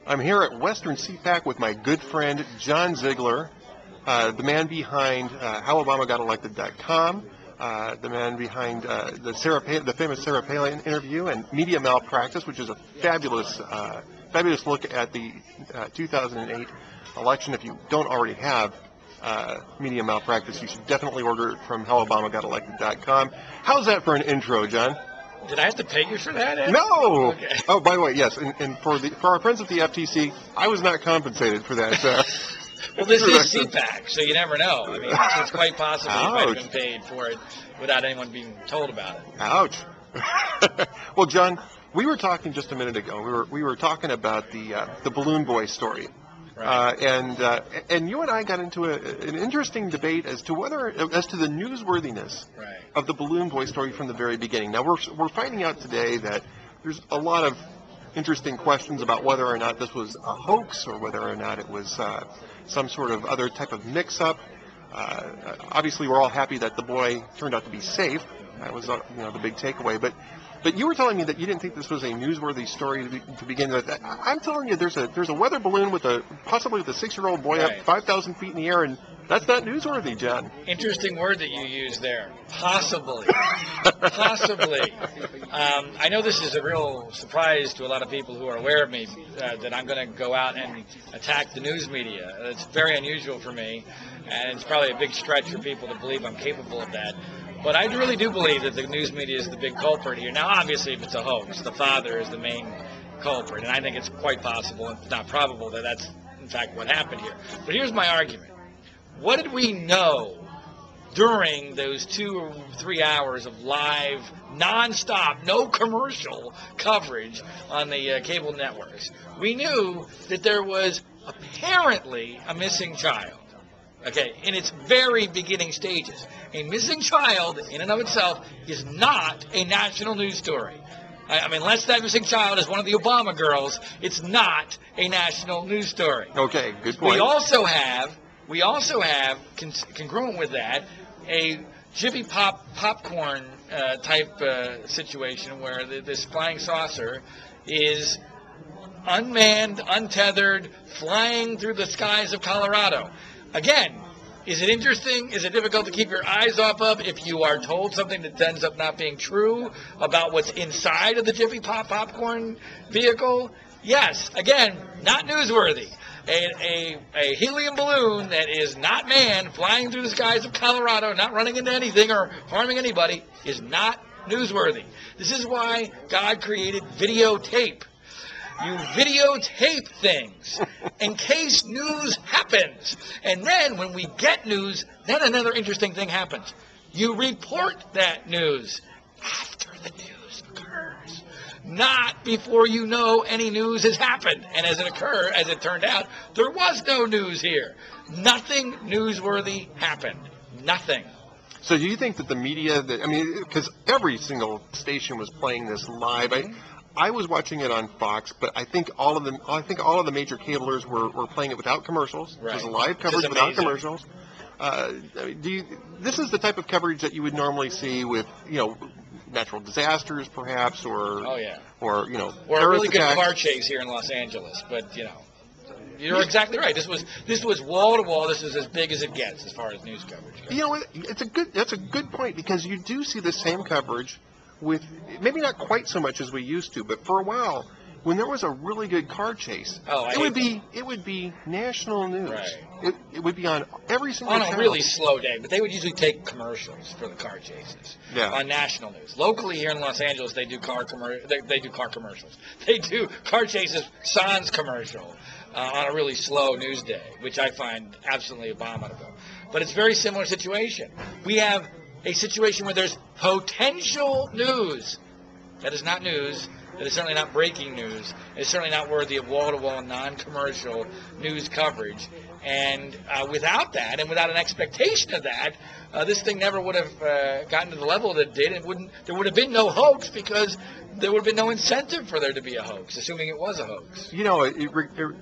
I'm here at Western CPAC with my good friend John Ziegler, the man behind HowObamaGotElected.com, the man behind the famous Sarah Palin interview and Media Malpractice, which is a fabulous look at the 2008 election. If you don't already have Media Malpractice, you should definitely order it from HowObamaGotElected.com. How's that for an intro, John? Did I have to pay you for that, Ed? No! Okay. Oh, by the way, yes, and for our friends at the FTC, I was not compensated for that. Well, this is CPAC, so you never know. I mean, it's quite possible you might have been paid for it without anyone being told about it. Ouch. Well, John, we were talking just a minute ago. We were talking about the Balloon Boy story. Right. And you and I got into an interesting debate as to the newsworthiness of the Balloon Boy story from the very beginning. Now we're finding out today that there's a lot of interesting questions about whether or not this was a hoax or whether or not it was some sort of other type of mix-up. Obviously, we're all happy that the boy turned out to be safe. That was the big takeaway. But you were telling me that you didn't think this was a newsworthy story to begin with. I'm telling you, there's a weather balloon possibly with a 6-year-old boy up 5,000 feet in the air, and that's not newsworthy, John. Interesting word that you used there. Possibly. Possibly. I know this is a real surprise to a lot of people who are aware of me, that I'm going to go out and attack the news media. It's very unusual for me, and it's probably a big stretch for people to believe I'm capable of that. But I really do believe that the news media is the big culprit here. Now, obviously, if it's a hoax, the father is the main culprit, and I think it's quite possible, if not probable, that that's, in fact, what happened here. But here's my argument. What did we know during those 2 or 3 hours of live, non-stop, no commercial coverage on the cable networks? We knew that there was apparently a missing child. Okay, in its very beginning stages. A missing child, in and of itself, is not a national news story. I mean, unless that missing child is one of the Obama girls, it's not a national news story. Okay, good point. We also have, congruent with that, a Jiffy popcorn type situation where this flying saucer is unmanned, untethered, flying through the skies of Colorado. Again, is it interesting? Is it difficult to keep your eyes off of if you are told something that ends up not being true about what's inside of the Jiffy popcorn vehicle? Yes. Again, not newsworthy. A helium balloon that is not manned, flying through the skies of Colorado, not running into anything or harming anybody, is not newsworthy. This is why God created videotape. You videotape things in case news happens. And then when we get news, then another interesting thing happens. You report that news after the news occurs, not before you know any news has happened. And as it turned out, there was no news here. Nothing newsworthy happened. Nothing. So do you think that the media, because every single station was playing this live. I was watching it on Fox, but I think all of the major cablers were playing it without commercials. Right. It was a live coverage without commercials. This is the type of coverage that you would normally see with, natural disasters, perhaps, or a really good car chase here in Los Angeles. But you're exactly right. This was wall to wall. This is as big as it gets as far as news coverage goes. That's a good point, because you do see the same coverage with maybe not quite so much as we used to, but for a while, when there was a really good car chase, it would be national news. Right. It would be on every single channel. On a really slow day, but they would usually take commercials for the car chases on national news. Locally here in Los Angeles, they do car commercials. They do car chases sans commercial on a really slow news day, which I find absolutely abominable. But it's a very similar situation. We have a situation where there's potential news. That is not news. That is certainly not breaking news. It's certainly not worthy of wall-to-wall, non-commercial news coverage. And without that, and without an expectation of that, this thing never would have gotten to the level that it did. There would have been no hoax, because there would have been no incentive for there to be a hoax, assuming it was a hoax. It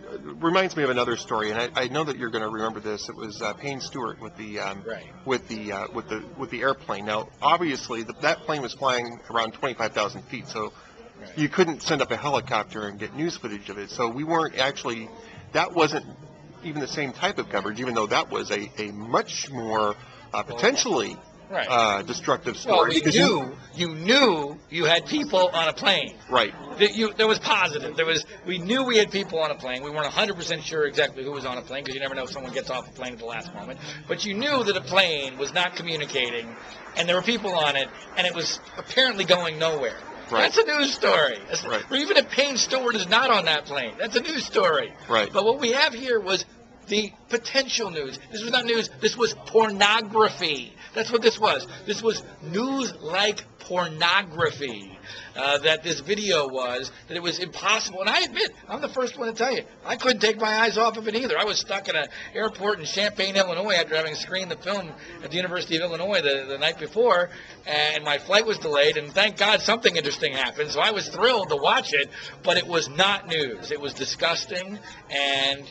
reminds me of another story, and I know that you're going to remember this. It was Payne Stewart with the airplane. Now, obviously, that plane was flying around 25,000 feet, so You couldn't send up a helicopter and get news footage of it. So we weren't actually, that wasn't even the same type of coverage, even though that was a much more potentially destructive story. Well, you knew you had people on a plane. Right. There was positive. We knew we had people on a plane. We weren't 100% sure exactly who was on a plane because you never know if someone gets off a plane at the last moment. But you knew that a plane was not communicating, and there were people on it, and it was apparently going nowhere. Right. That's a news story. Right. Or even if Payne Stewart is not on that plane, that's a news story. Right. But what we have here was the potential news. This was not news. This was pornography. That's what this was. This was news like pornography. That this video was, that it was impossible. And I admit, I'm the first one to tell you, I couldn't take my eyes off of it either. I was stuck in an airport in Champaign, Illinois, after having screened the film at the University of Illinois the night before, and my flight was delayed, and thank God something interesting happened, so I was thrilled to watch it, but it was not news. It was disgusting, and,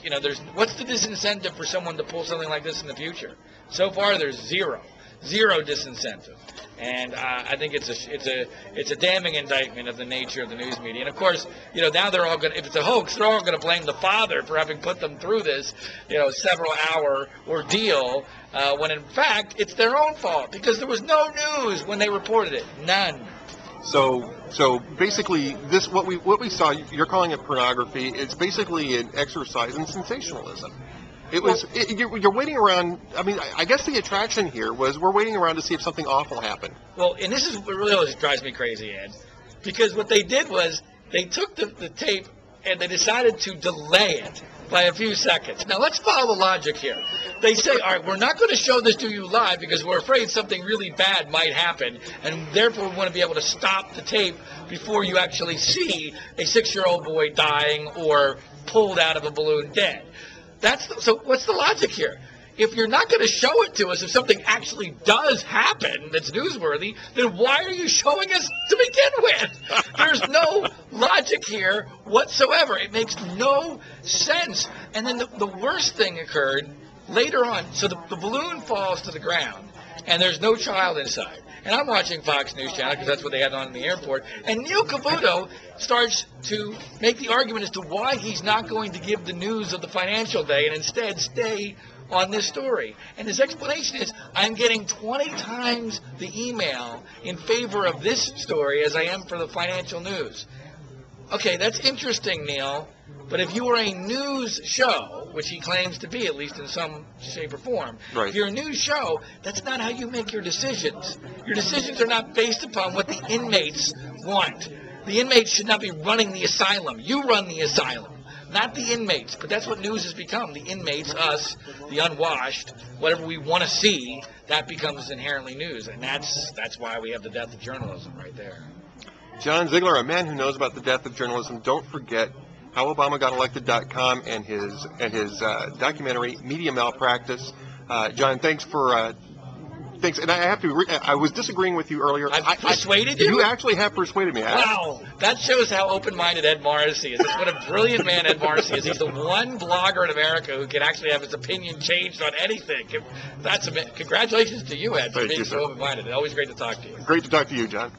what's the disincentive for someone to pull something like this in the future? So far, there's zero disincentive. And I think it's a damning indictment of the nature of the news media. And of course, now they're all going to, if it's a hoax, they're all going to blame the father for having put them through this, several hour ordeal, when in fact it's their own fault because there was no news when they reported it. None. So basically, this what we saw. You're calling it pornography. It's basically an exercise in sensationalism. You're waiting around. I mean, I guess the attraction here was we're waiting around to see if something awful happened. Well, and this is what really always drives me crazy, Ed, because what they did was they took the tape and they decided to delay it by a few seconds. Now, let's follow the logic here. They say, all right, we're not going to show this to you live because we're afraid something really bad might happen, and therefore we want to be able to stop the tape before you actually see a 6-year-old boy dying or pulled out of a balloon dead. So what's the logic here? If you're not going to show it to us, if something actually does happen that's newsworthy, then why are you showing us to begin with? There's no logic here whatsoever. It makes no sense. And then the worst thing occurred later on. So the balloon falls to the ground, and there's no child inside. And I'm watching Fox News Channel because that's what they had on in the airport. And Neil Cavuto starts to make the argument as to why he's not going to give the news of the financial day and instead stay on this story. And his explanation is, I'm getting 20 times the email in favor of this story as I am for the financial news. Okay, that's interesting, Neil. But if you were a news show, which he claims to be, at least in some shape or form, right. If you're a news show, that's not how you make your decisions. Your decisions are not based upon what the inmates want. The inmates should not be running the asylum. You run the asylum, not the inmates. But that's what news has become. The inmates, us, the unwashed, whatever we want to see, that becomes inherently news. And that's why we have the death of journalism right there. John Ziegler, a man who knows about the death of journalism. Don't forget HowObamaGotElected.com and his documentary Media Malpractice. John, thanks. And I was disagreeing with you earlier. I persuaded you? You actually have persuaded me. Wow. That shows how open-minded Ed Morrissey is. What a brilliant man Ed Morrissey is. He's the one blogger in America who can actually have his opinion changed on anything. Congratulations to you, Ed, for being so open-minded. Always great to talk to you. Great to talk to you, John.